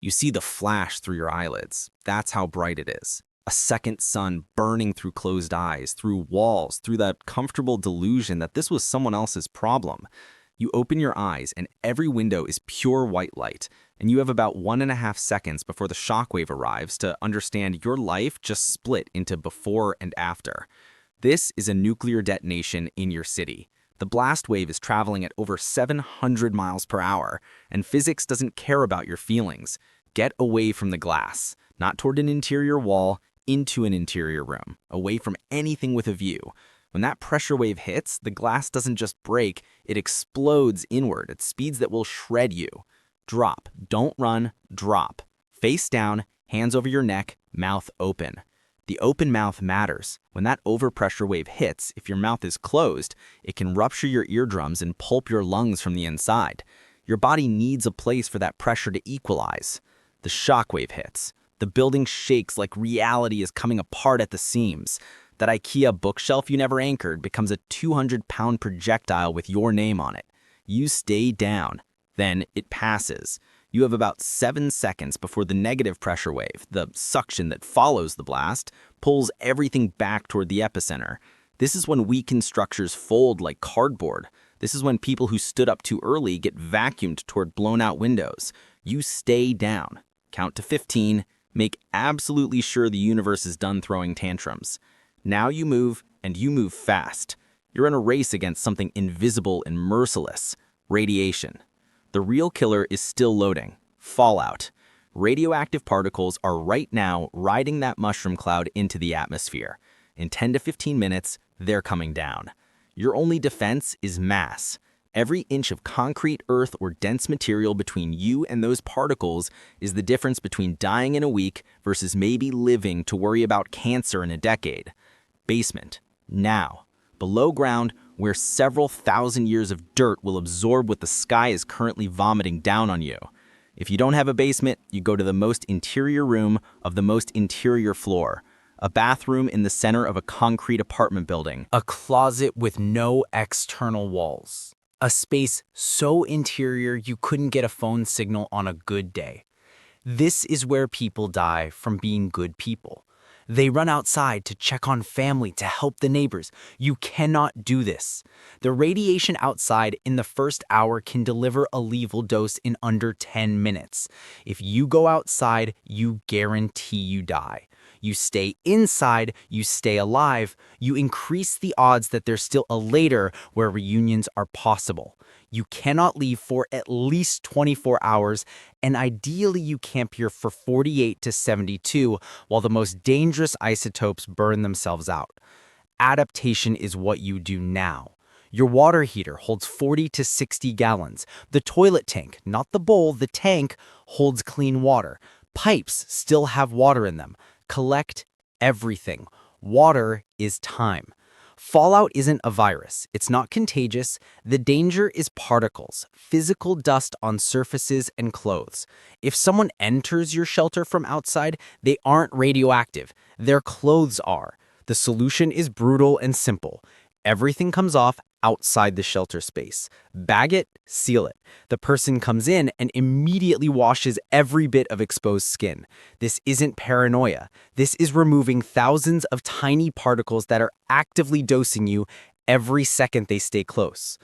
You see the flash through your eyelids. That's how bright it is. A second sun burning through closed eyes, through walls, through that comfortable delusion that this was someone else's problem. You open your eyes and every window is pure white light, and you have about 1.5 seconds before the shockwave arrives to understand your life just split into before and after. This is a nuclear detonation in your city. The blast wave is traveling at over 700 miles per hour, and physics doesn't care about your feelings. Get away from the glass, not toward an interior wall, into an interior room, away from anything with a view. When that pressure wave hits, the glass doesn't just break, it explodes inward at speeds that will shred you. Drop, don't run, drop. Face down, hands over your neck, mouth open. The open mouth matters. When that overpressure wave hits, if your mouth is closed, it can rupture your eardrums and pulp your lungs from the inside. Your body needs a place for that pressure to equalize. The shock wave hits. The building shakes like reality is coming apart at the seams. That IKEA bookshelf you never anchored becomes a 200-pound projectile with your name on it. You stay down. Then it passes. You have about 7 seconds before the negative pressure wave, the suction that follows the blast, pulls everything back toward the epicenter. This is when weakened structures fold like cardboard. This is when people who stood up too early get vacuumed toward blown-out windows. You stay down. Count to 15. Make absolutely sure the universe is done throwing tantrums. Now you move, and you move fast. You're in a race against something invisible and merciless. Radiation. The real killer is still loading. Fallout. Radioactive particles are right now riding that mushroom cloud into the atmosphere. In 10 to 15 minutes, they're coming down. Your only defense is mass. Every inch of concrete, earth, or dense material between you and those particles is the difference between dying in a week versus maybe living to worry about cancer in a decade. Basement. Now. Below ground, where several thousand years of dirt will absorb what the sky is currently vomiting down on you. If you don't have a basement, you go to the most interior room of the most interior floor. A bathroom in the center of a concrete apartment building. A closet with no external walls. A space so interior you couldn't get a phone signal on a good day. This is where people die from being good people. They run outside to check on family, to help the neighbors. You cannot do this. The radiation outside in the first hour can deliver a lethal dose in under 10 minutes. If you go outside, you guarantee you die. You stay inside, you stay alive, you increase the odds that there's still a later where reunions are possible. You cannot leave for at least 24 hours, and ideally you camp here for 48 to 72 while the most dangerous isotopes burn themselves out. Adaptation is what you do now. Your water heater holds 40 to 60 gallons. The toilet tank, not the bowl, the tank, holds clean water. Pipes still have water in them. Collect everything. Water is time. Fallout isn't a virus. It's not contagious. The danger is particles, physical dust on surfaces and clothes. If someone enters your shelter from outside, they aren't radioactive. Their clothes are. The solution is brutal and simple. Everything comes off outside the shelter space. Bag it, seal it. The person comes in and immediately washes every bit of exposed skin. This isn't paranoia. This is removing thousands of tiny particles that are actively dosing you every second they stay close.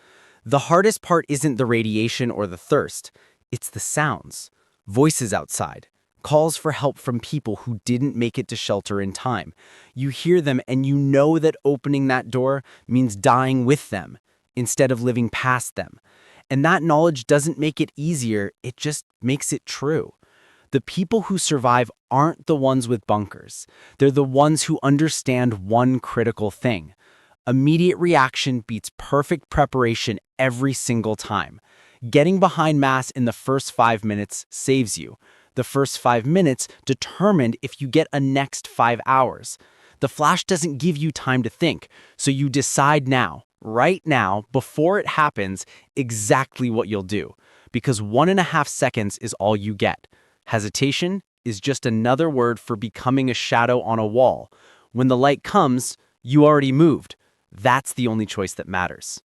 The hardest part isn't the radiation or the thirst. It's the sounds. Voices outside. Calls for help from people who didn't make it to shelter in time. You hear them and you know that opening that door means dying with them instead of living past them. And that knowledge doesn't make it easier, it just makes it true. The people who survive aren't the ones with bunkers. They're the ones who understand one critical thing. Immediate reaction beats perfect preparation every single time. Getting behind mass in the first 5 minutes saves you. The first 5 minutes determined if you get a next 5 hours. The flash doesn't give you time to think, so you decide now, right now, before it happens, exactly what you'll do. Because 1.5 seconds is all you get. Hesitation is just another word for becoming a shadow on a wall. When the light comes, you already moved. That's the only choice that matters.